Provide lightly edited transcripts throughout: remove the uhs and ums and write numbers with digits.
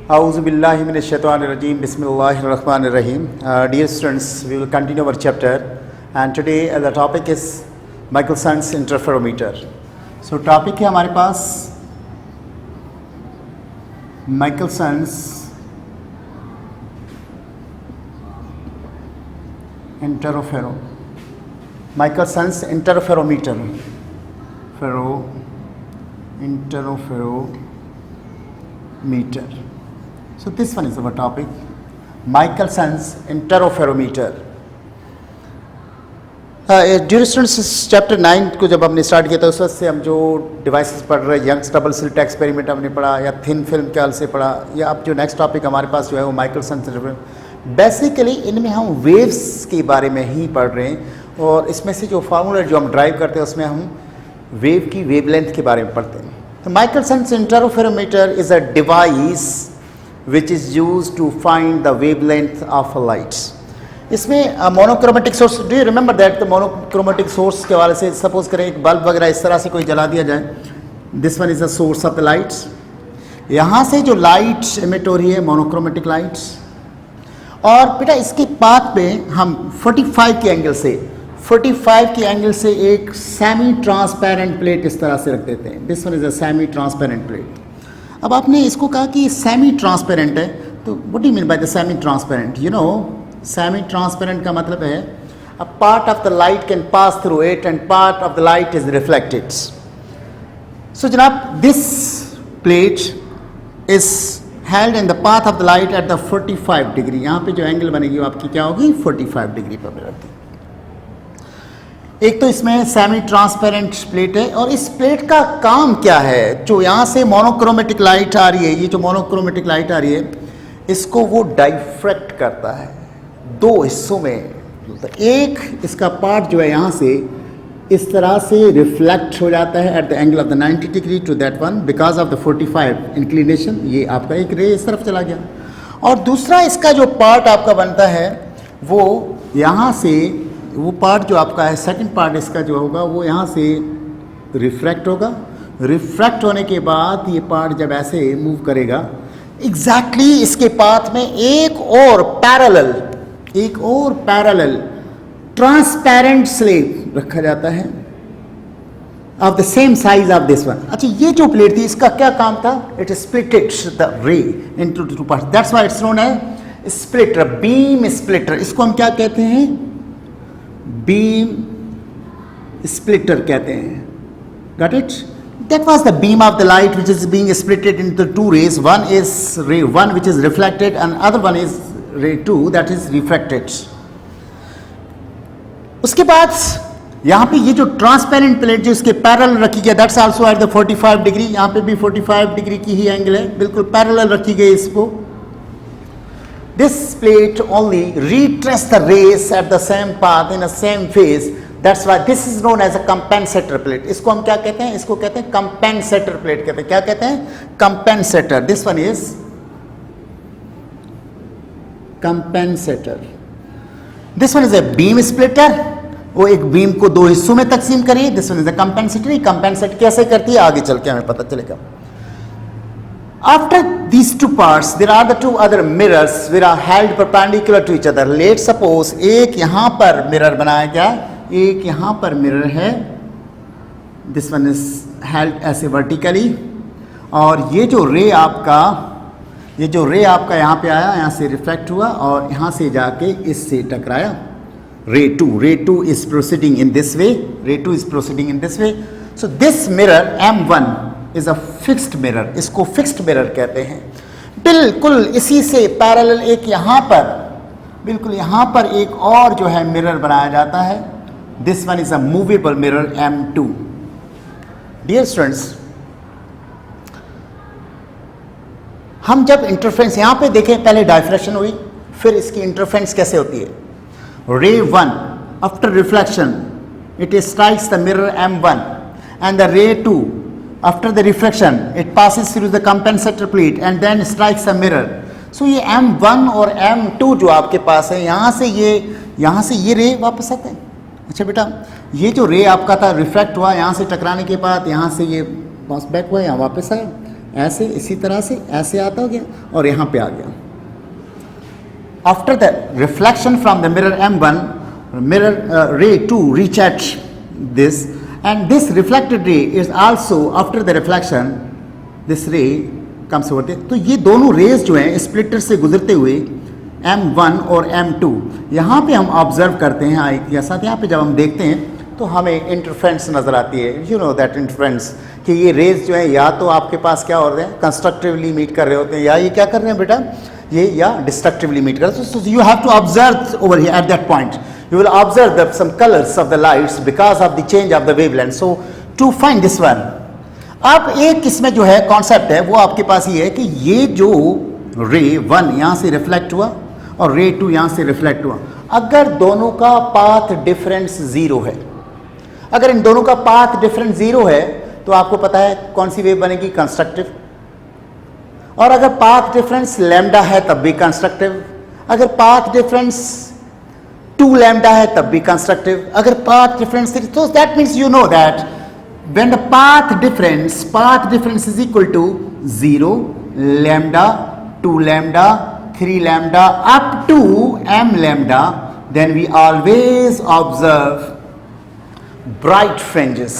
Auzubillahiminash-shaytanir-rajim. Bismillahir-rahmanir-rahim. Dear students, we will continue our chapter, and today the topic is Michelson's interferometer. So topic है हमारे पास Michelson's interferometer. Interferometer. So this one is our topic, Michelson's interferometer. Dear students chapter 9 को जब हमने start किया था उस वक्त से हम जो डिवाइसेस पढ़ रहे हैं, यंग्स डबल स्लिट एक्सपेरिमेंट हमने पढ़ा, या थिन फिल्म ख्याल से पढ़ा, या अब जो नेक्स्ट टॉपिक हमारे पास जो है वो माइकलसन्स इंटरफेरोमीटर. बेसिकली इनमें हम वेव्स के बारे में ही पढ़ रहे हैं, और इसमें से जो फार्मूला जो हम ड्राइव करते हैं उसमें हम वेव की वेवलेंथ के बारे में पढ़ते हैं. तो Michelson's interferometer is a device which is used to find the wavelength of a light. इसमें monochromatic source, do you remember that the monochromatic source के वाले से सपोज करें एक बल्ब वगैरह इस तरह से कोई जला दिया जाए. This one is the source of the light. यहाँ से जो लाइट एमिट हो रही है मोनोक्रोमेटिक लाइट्स, और बेटा इसके पाथ पे हम 45 के एंगल से एक सेमी ट्रांसपेरेंट प्लेट इस तरह से रख देते हैं. This one is a semi transparent plate. अब आपने इसको कहा कि सेमी ट्रांसपेरेंट है, तो what do you mean by the semi transparent? You know, semi transparent का मतलब है a part of the light can pass through it and part of the light is reflected. So जनाब, this plate is held in the path of the light at the 45 degree. यहाँ पे जो angle बनेगी वो आपकी क्या होगी? 45 degree पर मिलती. एक तो इसमें सेमी ट्रांसपेरेंट प्लेट है, और इस प्लेट का काम क्या है? जो यहाँ से मोनोक्रोमेटिक लाइट आ रही है, ये जो मोनोक्रोमेटिक लाइट आ रही है, इसको वो डाइफ्रैक्ट करता है दो हिस्सों में. एक इसका पार्ट जो है यहाँ से इस तरह से रिफ्लेक्ट हो जाता है at the angle of the 90 degree to that one because of the 45 inclination. ये आपका एक रे इस तरफ चला गया. और दूसरा इसका जो पार्ट आपका बनता है वो यहाँ से, वो पार्ट जो आपका है, सेकंड पार्ट इसका जो होगा वो यहाँ से रिफ्रैक्ट होगा. रिफ्रैक्ट होने के बाद ये पार्ट जब ऐसे मूव करेगा, एग्जैक्टली इसके पाथ में एक और पैरेलल ट्रांसपेरेंट स्लेब रखा जाता है of the same size of this one. अच्छा, ये जो प्लेट थी इसका क्या काम था? It splitted the ray into two parts. That's why it's known as splitter, beam splitter. इसको हम क्या कहते हैं? बीम splitter कहते हैं. Got it? That was the beam of the light which is being splitted into two rays. One is ray 1 which is reflected, and other one is ray 2 that is refracted. उसके बाद यहाँ पे ये जो transparent plate जो इसके parallel रखी गई, that's also at the 45 degree. यहाँ पे भी 45 डिग्री की ही एंगल है, बिल्कुल पैरेलल रखी गई इसको. This plate only retrace the rays at the same path in the same phase. That's why this is known as a compensator plate. इसको हम क्या कहते हैं? इसको कहते हैं compensator plate कहते हैं. क्या कहते हैं? Compensator. This one is compensator. This one is a beam splitter. वो एक बीम को दो हिस्सों में तकसीम करिए. This one is a compensator. Compensate कैसे करती है आगे चल के हमें पता चलेगा. After these two parts, there are the two other mirrors which are held perpendicular to each other. Let's suppose एक यहाँ पर मिरर बनाया गया, एक यहाँ पर मिरर है. This one is held ऐसे vertically, और ये जो रे आपका यहाँ पे आया, यहाँ से रिफ्लेक्ट हुआ और यहाँ से जाके इससे टकराया. रे 2 is proceeding in this way. So this mirror M1 is a fixed mirror. इसको fixed mirror कहते हैं. बिल्कुल इसी से पैरेलल एक यहाँ पर, बिल्कुल यहाँ पर एक और जो है मिरर बनाया जाता है. This one is a movable mirror M2. Dear students, हम जब इंटरफेरेंस यहाँ पे देखें, पहले डायफ्रैक्शन हुई, फिर इसकी इंटरफेरेंस कैसे होती है? रे 1 after reflection it strikes the mirror M1, and the ray 2 after the reflection it passes through the compensator plate and then strikes a mirror. So ये M1 और M2 जो आपके पास है, यहाँ से ये रे वापस आते हैं. अच्छा बेटा, ये जो रे आपका था रिफ्लेक्ट हुआ, यहाँ से टकराने के बाद यहाँ से ये पास बैक हुआ, यहाँ वापस आया. ऐसे इसी तरह से ऐसे आता हो गया और यहाँ पे आ गया. After the reflection from the mirror M1, mirror ray 2 reach at this, and this reflected ray is also after the reflection this ray comes over there. तो ये दोनों रेज जो हैं स्प्लिटर से गुजरते हुए M1 और M2 यहाँ पे हम ऑब्जर्व करते हैं एक साथ. यहाँ पे जब हम देखते हैं तो हमें इंटरफ्रेंस नज़र आती है. यू नो दैट इंटरफ्रेंस कि ये रेज जो है या तो आपके पास क्या हो रहे हैं कंस्ट्रक्टिवली मीट कर रहे होते हैं, या ये क्या कर रहे हैं बेटा, ये या डिस्ट्रक्टिवली मीट कर रहे हैं. So you have to observe over here at that point. You will observe the some colours of the lights because of the change of the wavelength. So to find this one, अब एक इसमें जो है concept है वो आपके पास ये है कि ये जो रे 1 यहाँ से रिफ्लेक्ट हुआ और रे 2 यहाँ से रिफ्लेक्ट हुआ, अगर दोनों का पाथ डिफरेंस 0 है, अगर इन दोनों का पाथ डिफरेंस 0 है तो आपको पता है कौन सी वेव बनेगी, कंस्ट्रक्टिव. और अगर पाथ डिफरेंस लैम्डा है तब भी कंस्ट्रक्टिव, अगर पाथ डिफरेंस 2 लैम्डा है तब भी कंस्ट्रक्टिव, अगर पाथ डिफरेंस 3, तो that means you know that when the path difference is equal to 0, lambda, 2 lambda, 3 lambda up to m lambda, then we always observe bright fringes.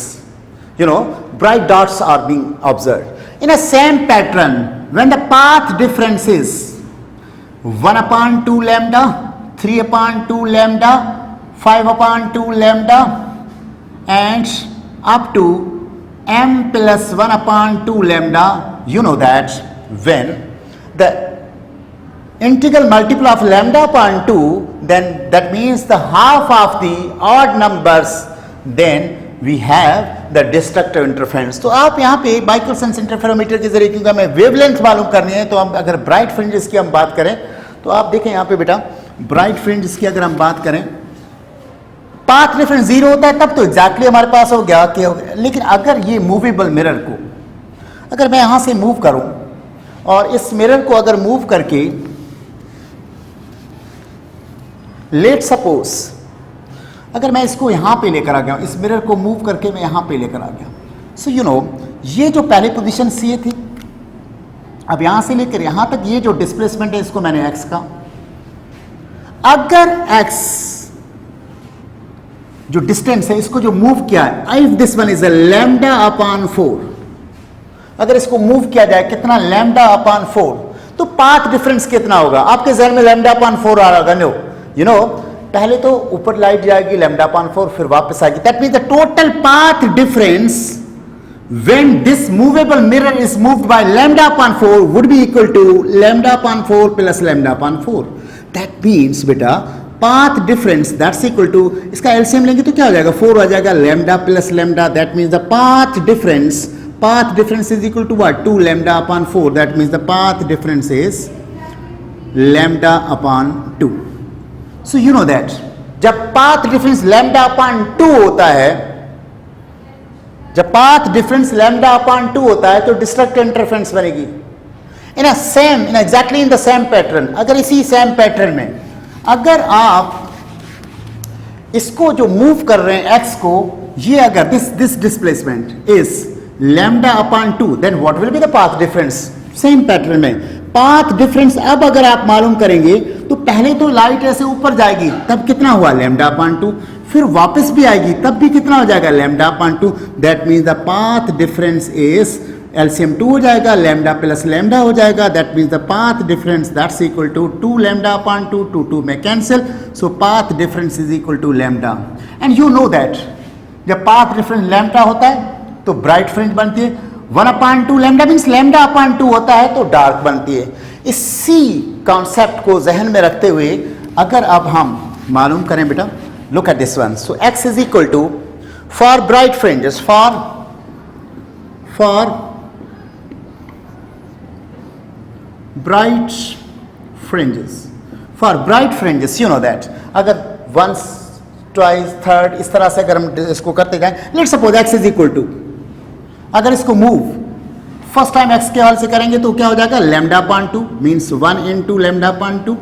You know, bright dots are being observed. In a same pattern, when the path difference is 1/2 lambda, 3/2 lambda, 5/2 lambda, and up to m plus 1/2 lambda, you know that when the integral multiple of lambda upon 2, then that means the half of the odd numbers, then we have the destructive interference. तो आप यहाँ पे Michelson interferometer के जरिए, क्योंकि हमें wavelength मालूम करनी है, तो हम अगर ब्राइट फ्रिंजेस की हम बात करें तो आप देखें यहाँ पे बेटा, ब्राइट फ्रिंजेस की अगर हम बात करें, पाथ डिफरेंस 0 होता है तब तो एग्जैक्टली हमारे पास हो गया कि हो गया. लेकिन अगर ये मूवेबल मिरर को अगर मैं यहाँ से मूव करूँ और इस मिरर को अगर मूव करके लेट सपोज अगर मैं इसको यहाँ पे लेकर आ गया, इस मिरर को मूव करके मैं यहाँ पे लेकर आ गया, सो यू नो ये जो पहली पोजीशन सी थी, अब यहाँ से लेकर यहाँ तक ये जो डिस्प्लेसमेंट है इसको मैंने x का, अगर x जो डिस्टेंस है इसको जो मूव किया है, if this one is a lambda upon 4, अगर इसको मूव किया जाए कितना, लैम्डा अपॉन 4, तो पाथ डिफरेंस कितना होगा आपके जहन में, लैम्डा अपॉन 4 आ रहा है. यू नो पहले तो ऊपर लाइट जाएगी लैम्डा अपॉन 4, फिर वापस आएगी. That means the total path difference when this movable mirror is moved by lambda upon 4 would be equal to lambda upon 4 plus lambda upon 4. That means बेटा path difference that's equal to, इसका LCM लेंगे तो क्या हो जाएगा, 4 आ जाएगा, lambda plus lambda. That means the path difference is equal to what, 2 lambda upon 4. That means the path difference is lambda upon 2. So you know that जब path difference lambda upon 2 होता है, जब पाथ डिफरेंस लैम्डा अपॉन 2 होता है तो destructive interference बनेगी. In exactly in the same pattern. अगर इसी सेम पैटर्न में अगर आप इसको जो मूव कर रहे हैं x को, ये अगर this displacement is lambda upon 2, then what will be the path difference. Same pattern में पाथ डिफरेंस अब अगर आप मालूम करेंगे तो पहले तो लाइट ऐसे ऊपर जाएगी तब कितना हुआ, लैम्डा अपॉन 2, फिर वापस भी आएगी तब भी कितना हो जाएगा, lambda upon 2. That means the path difference is LCM 2 हो जाएगा, लैम्डा प्लस लैम्डा हो जाएगा. That means the path difference that's equal to 2 lambda upon 2, 2 में cancel, so path difference is equal to lambda. And you know that जब path difference lambda होता है तो bright fringe बनती है, 1/2 लैम्डा मीन्स लैम्डा अपॉन 2 होता है तो डार्क बनती है. इसी कॉन्सेप्ट को जहन में रखते हुए अगर अब हम मालूम करें बेटा, look at this one. So x is equal to, for bright fringes, for bright fringes, you know that अगर once, twice, third इस तरह से अगर हम इसको करते जाएं, let's suppose x is equal to, अगर इसको मूव फर्स्ट टाइम x के हवाले से करेंगे तो क्या हो जाएगा, lambda upon 2 means 1 into lambda upon 2.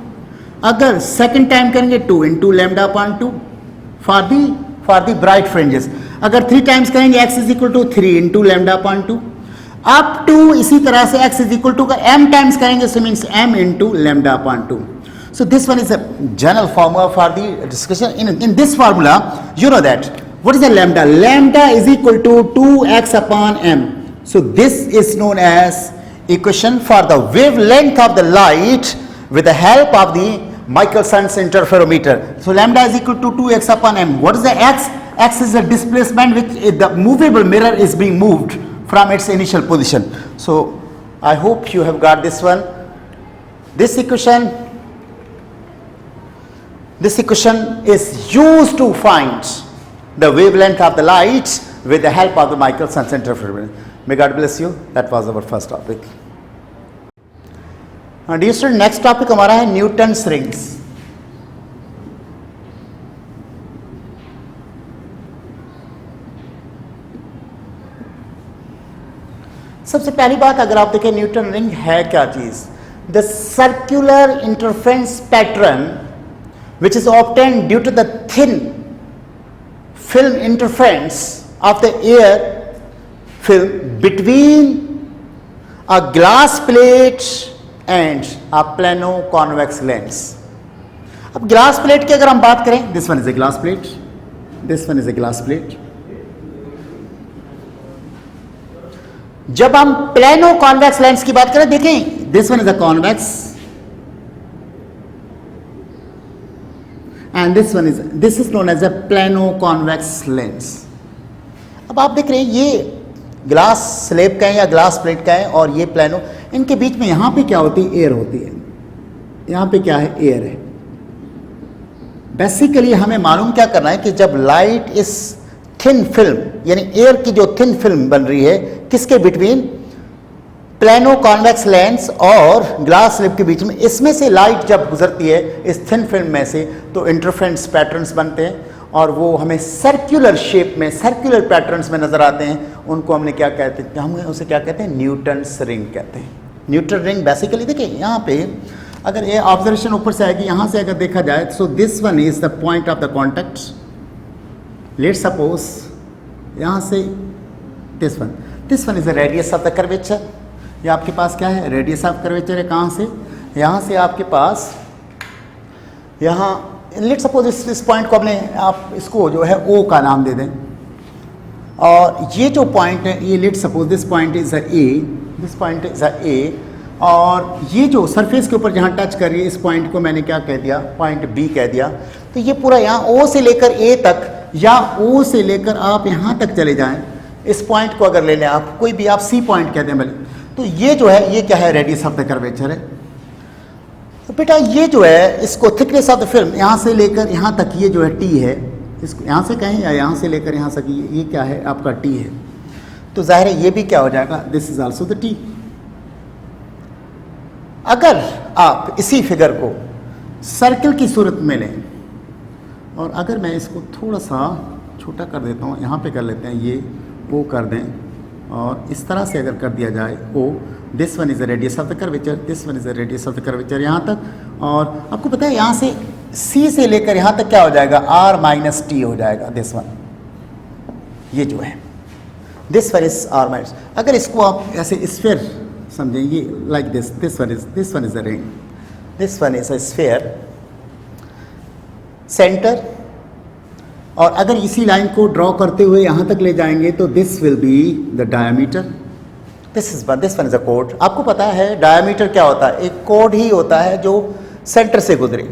अगर सेकेंड टाइम करेंगे 2 into lambda upon 2 for the bright fringes. अगर 3 टाइम्स करेंगे x is equal to 3 into lambda upon 2. Up to इसी तरह से x इज इक्वल टू का m टाइम्स करेंगे, so means m into lambda upon 2. So this one is a general formula for the discussion. In this formula, you know that what is the lambda? Lambda is equal to 2x upon m. So this is known as equation for the wavelength of the light with the help of the Michelson interferometer. So lambda is equal to 2x upon m. What is the x? X is the displacement which the movable mirror is being moved from its initial position. So I hope you have got this one. This equation is used to find the wavelength of the light with the help of the Michelson interferometer. May God bless you. That was our first topic. Dear student, next topic हमारा है Newton's rings. सबसे पहली बात अगर आप देखें Newton ring है क्या चीज? The circular interference pattern which is obtained due to the thin film interference of the air film between a glass plate and a plano convex lens. अब ग्लास प्लेट की अगर हम बात करें, this one is a glass plate, this one is a glass plate. जब हम plano convex lens की बात करें, देखें this one is a convex and this is known as a plano convex lens. अब आप देख रहे हैं ये ग्लास स्लेब का है या ग्लास प्लेट का है और ये प्लेनो, इनके बीच में यहाँ पे क्या होती है? एयर होती है. यहाँ पे क्या है? एयर है. बेसिकली हमें मालूम क्या करना है कि जब लाइट इस थिन फिल्म यानी एयर की जो थिन फिल्म बन रही है किसके बिटवीन? प्लेनो कॉन्वेक्स लेंस और ग्लास स्लिप के बीच में, इसमें से लाइट जब गुजरती है इस थिन फिल्म में से तो इंटरफेरेंस पैटर्न्स बनते हैं और वो हमें सर्कुलर शेप में, सर्कुलर पैटर्न्स में नजर आते हैं. उनको हमने क्या कहते हैं? हम उसे क्या कहते हैं? न्यूटन्स रिंग कहते हैं. न्यूटन रिंग बेसिकली देखिए यहाँ पे अगर ये ऑब्जर्वेशन ऊपर से आएगी, यहाँ से अगर देखा जाए, so this one is the point of the contact. Let's suppose यहाँ से this one is the radius of the curvature. ये आपके पास क्या है? रेडियस ऑफ कर्वेचर है. कहाँ से? यहाँ से आपके पास यहाँ लेट सपोज इस पॉइंट को अपने आप इसको जो है ओ का नाम दे दें और ये जो पॉइंट है ये let suppose this point is a A और ये जो सरफेस के ऊपर जहाँ टच कर रही है इस पॉइंट को मैंने क्या कह दिया? पॉइंट बी कह दिया. तो ये पूरा यहाँ ओ से लेकर ए तक या ओ से लेकर आप यहाँ तक चले जाएं, इस पॉइंट को अगर ले लें आप, कोई भी आप सी पॉइंट कहते हैं भले, तो ये जो है ये क्या है? रेडियस ऑफ द कर्वेचर है. तो बेटा ये जो है इसको थिकनेस ऑफ द फिल्म यहाँ से लेकर यहाँ तक ये जो है टी है, इसको यहाँ से कहें या यहाँ से लेकर यहाँ तक ये क्या है? आपका टी है. तो जाहिर है ये भी क्या हो जाएगा? This is also the T. अगर आप इसी फिगर को सर्कल की सूरत में लें और अगर मैं इसको थोड़ा सा छोटा कर देता हूँ, यहाँ पे कर लेते हैं, ये ओ कर दें और इस तरह से अगर कर दिया जाए O, this one is the radius of the curvature, this one is the radius of the curvature यहाँ तक. और आपको पता है यहाँ से सी से लेकर यहाँ तक क्या हो जाएगा? आर माइनस टी हो जाएगा. दिस वन ये जो है this one is r minus. अगर इसको आप ऐसे स्फीयर समझें, ये like this one is the ring, this one is a sphere centre. और अगर इसी लाइन को ड्रॉ करते हुए यहाँ तक ले जाएंगे तो this will be the diameter. This one is a code. आपको पता है डायमीटर क्या होता है? एक कोड ही होता है जो सेंटर से गुजरे.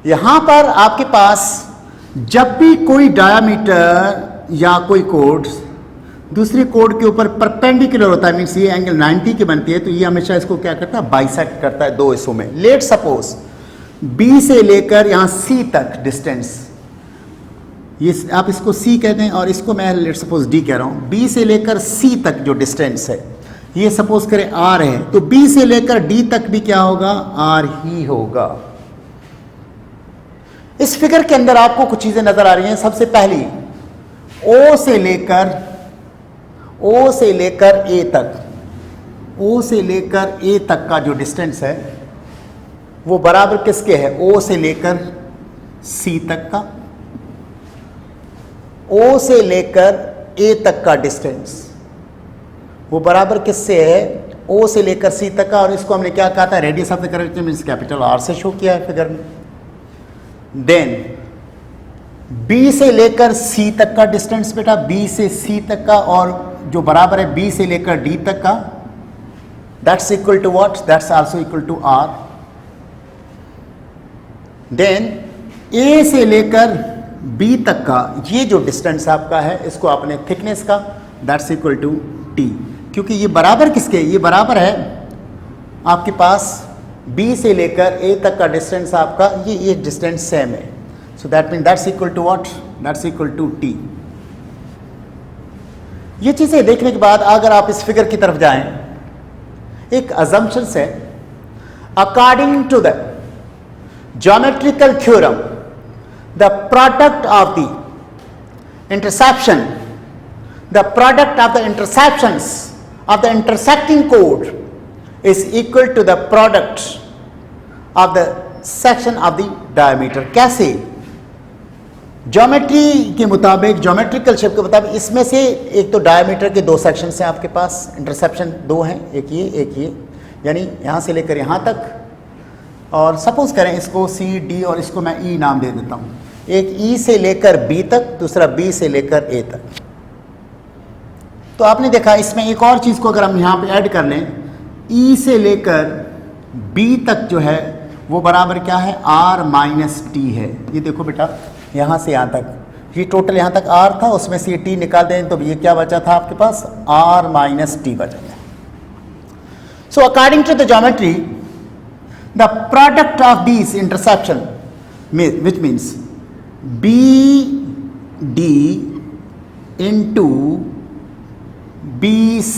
यहाँ पर आपके पास जब भी कोई डायमीटर या कोई कोड दूसरे कोड के ऊपर परपेंडिकुलर होता है, मीन्स ये एंगल 90 की बनती है, तो ये हमेशा इसको क्या करता है? बाइसेक्ट करता है दो हिस्सों में. लेट सपोज बी से लेकर यहाँ सी तक डिस्टेंस, ये आप इसको C कहते हैं और इसको मैं लेट सपोज D कह रहा हूँ. B से लेकर C तक जो डिस्टेंस है ये सपोज करें R है, तो B से लेकर D तक भी क्या होगा? R ही होगा. इस फिगर के अंदर आपको कुछ चीजें नजर आ रही हैं. सबसे पहली O से लेकर A तक, O से लेकर A तक का जो डिस्टेंस है वो बराबर किसके है? O से लेकर C तक का. O से लेकर A तक का डिस्टेंस वो बराबर किससे है, ओ से लेकर सी तक का, और इसको हमने क्या कहा था, radius of the curvature means capital R से शो किया है फिगर में। देन बी से लेकर सी तक का डिस्टेंस बेटा, बी से सी तक का, और जो बराबर है बी से लेकर डी तक का, that's equal to what, that's also equal to r. Then A से लेकर बी तक का ये जो डिस्टेंस आपका है, इसको आपने थिकनेस का, दैट्स इक्वल टू टी, क्योंकि ये बराबर किसके, ये बराबर है आपके पास बी से लेकर ए तक का डिस्टेंस आपका, ये डिस्टेंस सेम है। So that mean that's equal to what, that's equal to t. ये चीजें देखने के बाद अगर आप इस फिगर की तरफ जाएं, एक अजम्पशन है, according to the geometrical theorem the product of the interception, the product of the interceptions of the intersecting chord is equal to the product of the section of the diameter। कैसे, geometry के मुताबिक, geometrical shape के मुताबिक, इसमें से एक तो diameter के दो सेक्शन हैं आपके पास, इंटरसेप्शन दो हैं, एक ये, यानी यहाँ से लेकर यहाँ तक, और सपोज करें इसको सी डी और इसको मैं ई नाम दे देता हूँ, एक ई से लेकर बी तक, दूसरा बी से लेकर ए तक। तो आपने देखा इसमें एक और चीज़ को अगर हम यहाँ पे ऐड कर लें, ई से लेकर बी तक जो है वो बराबर क्या है, आर माइनस टी है। ये देखो बेटा, यहाँ से यहाँ तक, ये टोटल यहाँ तक आर था, उसमें से ये टी निकाल दें तो ये क्या बचा था आपके पास, आर माइनस टी बचा था। So according to the geometry, the product of these intersection, which means BD into BC,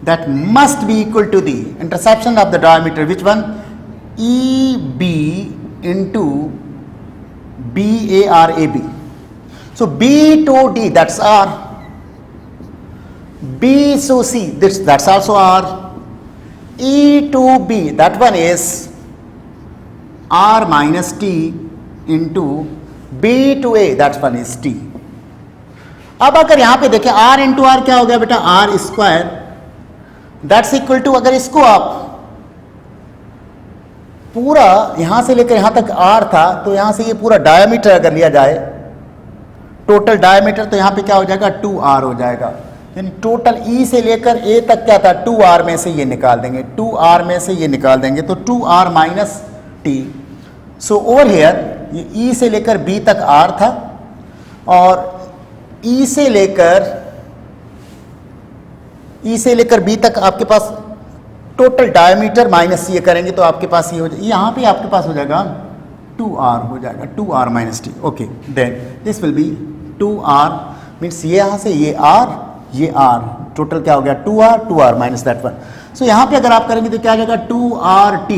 that must be equal to the intersection of the diameter, which one, EB into BARAB. So B to D, that's R, B to C, that's also R, E to B, that one is R minus T into B to A, that one is T। अब अगर यहां पे देखें R into are क्या हो गया बेटा, R square, that's equal to, अगर इसको आप पूरा यहां से लेकर यहां तक R था, तो यहां से ये पूरा डायमीटर अगर लिया जाए, टोटल डायमीटर, तो यहां पे क्या हो जाएगा, 2R हो जाएगा। यानी टोटल ई से लेकर ए तक क्या था, 2R में से ये निकाल देंगे, 2R में से ये निकाल देंगे, तो 2R minus T. So over here ये ई से लेकर बी तक R था, और ई से लेकर बी तक आपके पास टोटल डायमीटर माइनस ये करेंगे तो आपके पास ये हो जाएगा, यहाँ पे आपके पास हो जाएगा 2R हो जाएगा, 2R minus t. Okay, then this will be 2R, means ये यहाँ से ये R, ये R, टोटल क्या हो गया, 2R माइनस दैट वन। सो यहाँ पे अगर आप करेंगे तो क्या आ जाएगा, 2RT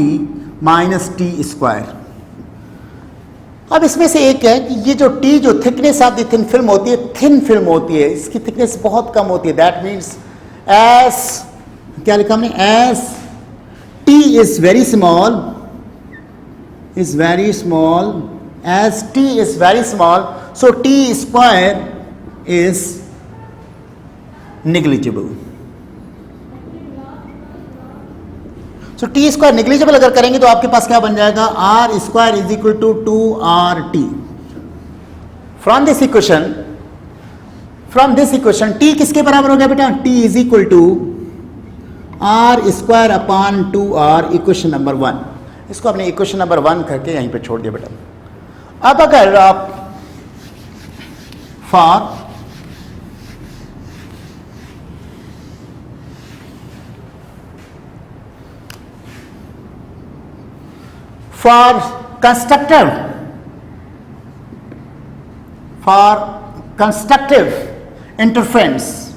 माइनस टी स्क्वायर। अब इसमें से एक है कि ये जो T, जो thickness of the thin film होती है, थिन फिल्म होती है, इसकी थिकनेस बहुत कम होती है, दैट मीन्स एस, क्या लिखा हमने, S T is very small, as T is very small, so T square is negligible. So T square negligible अगर करेंगे तो आपके पास क्या बन जाएगा, R square is equal to 2RT. From this equation T किसके बराबर हो गया बेटा, T is equal to R square upon 2R, equation number 1। इसको आपने इक्वेशन नंबर 1 करके यहीं पे छोड़ दिया बेटा। अब अगर आप for constructive interference,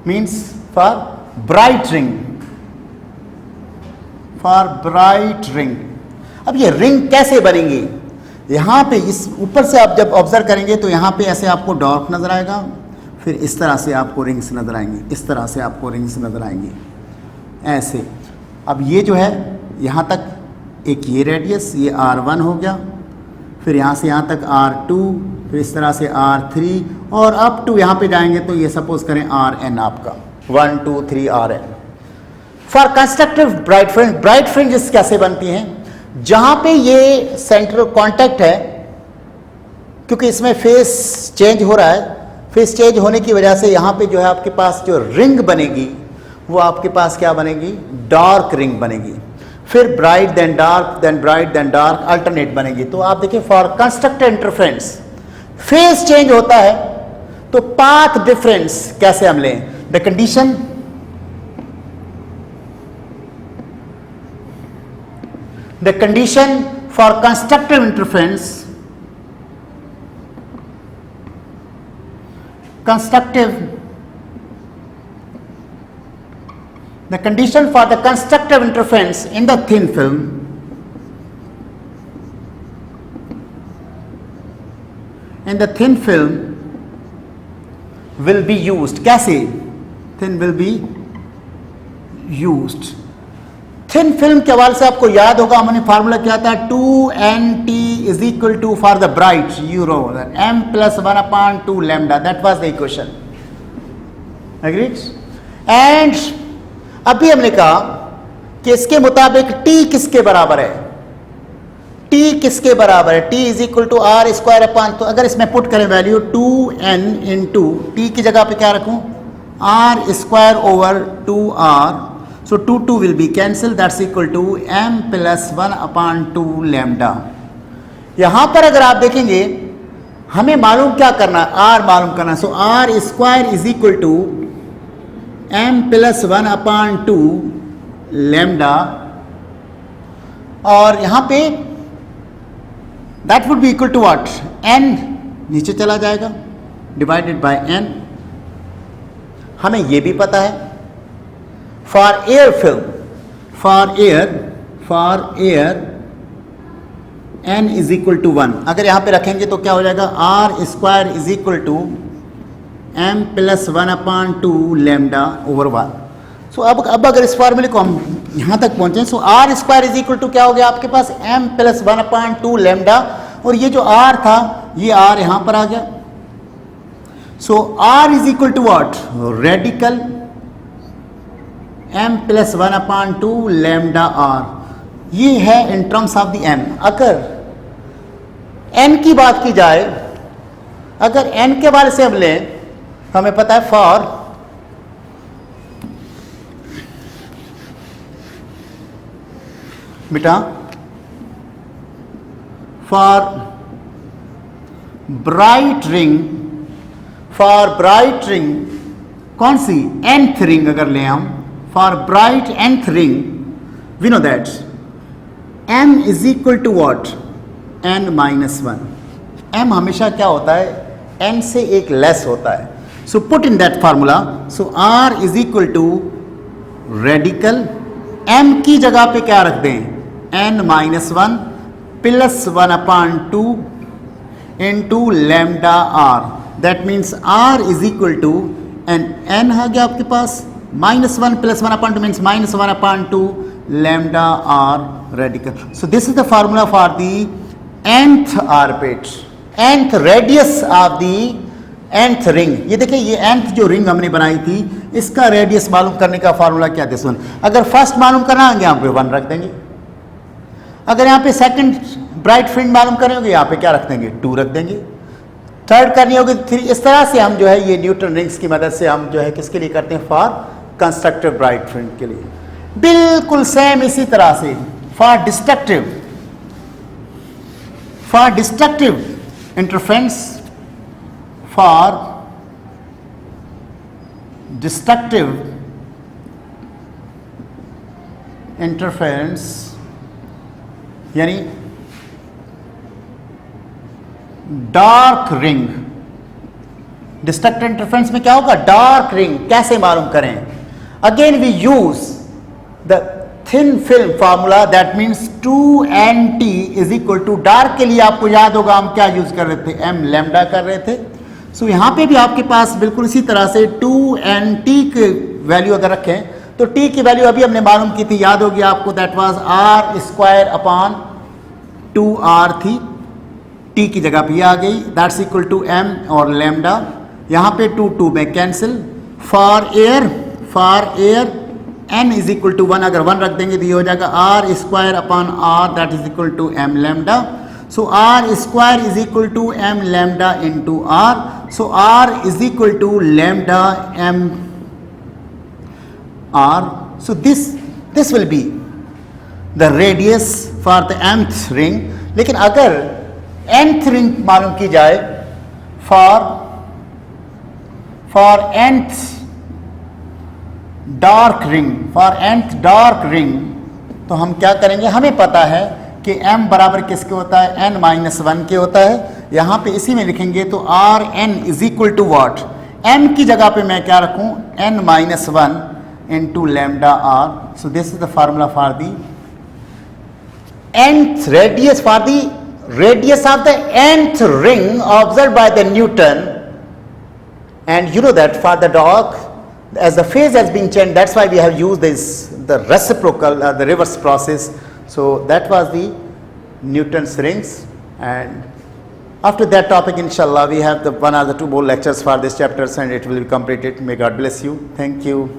means for bright ring, अब ये रिंग कैसे बनेंगी, यहाँ पे इस ऊपर से आप जब ऑब्जर्व करेंगे तो यहाँ पे ऐसे आपको डॉट नजर आएगा, फिर इस तरह से आपको रिंग्स नजर आएंगी, इस तरह से आपको रिंग्स नजर आएंगी ऐसे। अब ये जो है यहाँ तक एक ये रेडियस, ये R1 हो गया, फिर यहाँ से यहाँ तक R2, फिर इस तरह से R3 और अप टू यहाँ पे जाएंगे तो ये सपोज करें Rn आपका 1 2 3 Rn। For constructive bright fringes कैसे बनती हैं? जहाँ पे ये सेंट्रल कॉन्टैक्ट है, क्योंकि इसमें फेस चेंज हो रहा है, फेस चेंज होने की वजह से यहाँ पे जो है आपके पास जो रिंग बनेगी वो आपके पास क्या बनेगी? डार्क रिंग बनेगी। फिर bright then dark, then bright then dark, alternate बनेगी। तो आप देखिए for constructive interference phase change होता है तो पाथ डिफरेंस कैसे हम लें? The condition for constructive interference, the condition for the constructive interference in the thin film will be used. कैसे? thin will be used. Thin film के हवाले से आपको याद होगा हमने फार्मूला क्या था? 2nt is equal to for the bright euro m plus 1/2 lambda. That was the equation. Agreed? And अभी हमने कहा कि इसके मुताबिक t किसके बराबर है? t किसके बराबर है? t is equal to r square upon, तो अगर इसमें पुट करें वैल्यू 2n इंटू टी की जगह पे क्या रखूं? R square over 2r, so 2 will be cancelled, that's equal to m plus 1/2 lambda. यहां पर अगर आप देखेंगे हमें मालूम क्या करना? r मालूम करना। So r square is equal to m plus 1/2 lambda, और यहां पे that would be equal to what? n नीचे चला जाएगा डिवाइडेड बाय n। हमें यह भी पता है for air film, for air n is equal to 1। अगर यहां पे रखेंगे तो क्या हो जाएगा? R square is equal to m plus 1/2 lambda over 1। So अब अगर इस फॉर्मूले को हम यहां तक पहुंचे, so r square is equal to क्या हो गया आपके पास? m प्लस 1/2 लैम्डा, और ये जो r था ये r यहां पर आ गया। So r is equal to what? Radical m plus 1/2 lambda r। ये है in terms of the n। अगर n की बात की जाए, अगर n के बारे से हम लें, हमें पता है फॉर बेटा फॉर ब्राइट रिंग कौन सी? nth रिंग अगर लें हम, for bright nth ring we know that m is equal to what? n minus 1। m हमेशा क्या होता है? n से एक लेस होता है। So put in that formula, so r is equal to radical m की जगह पे क्या रख दें? n minus 1 plus 1/2 into lambda r। That means r is equal to n आ गया आपके पास, -1 plus 1/2 means -1/2 lambda r radical. So this is the formula for the nth orbit, nth radius of the nth ring. ये देखिए ये nth जो ring हमने बनाई थी इसका रेडियस मालूम करने का फार्मूला क्या था? सुन, अगर फर्स्ट मालूम करना है यहाँ पे 1 रख देंगे, अगर यहाँ पे सेकंड ब्राइट फ्रिंज मालूम करनी होगी यहाँ पे क्या रख देंगे? 2 रख देंगे, थर्ड करनी होगी 3। इस तरह से हम जो है ये न्यूटन रिंग्स की मदद से हम जो है किसके लिए करते हैं? फॉर कंस्ट्रक्टिव ब्राइट फ्रिंज के लिए। बिल्कुल सेम इसी तरह से for destructive interference, for destructive interference यानी डार्क रिंग। डिस्ट्रक्टिव इंटरफेरेंस में क्या होगा? Dark ring. कैसे मालूम करें? Again we use the thin film formula, that means 2nt is equal to, dark के लिए आपको याद होगा हम क्या यूज कर रहे थे? m लैम्डा कर रहे थे। सो यहां पे भी आपके पास बिल्कुल इसी तरह से 2nt की वैल्यू अगर रखें तो t की वैल्यू अभी हमने मालूम की थी, याद होगी आपको, that was r square upon 2r थी। टी की जगह पे ये आ गई, दैट्स इक्वल टू एम और लैम्डा, यहाँ पे 2 में cancel. For air n is equal to 1, अगर 1 रख देंगे तो ये हो जाएगा r square upon r, that is equal to m lambda. So r square is equal to m lambda into r, so r is equal to lambda M r. So this will be the radius for the nth ring. लेकिन अगर nth ring मालूम की जाए for nth dark ring, तो हम क्या करेंगे, हमें पता है कि m बराबर किसके होता है, n-1 के होता है। यहाँ पे इसी में लिखेंगे तो r n is equal to what, m की जगह पे मैं क्या रखूँ, n-1 into lambda r. So this is the formula for the nth radius, for the radius of the nth ring observed by the Newton. And you know that for the dog, as the phase has been changed, that's why we have used the reciprocal, the reverse process. So that was the Newton's rings. And after that topic, inshallah, we have the 1 or the 2 more lectures for this chapters, and it will be completed. May God bless you. Thank you.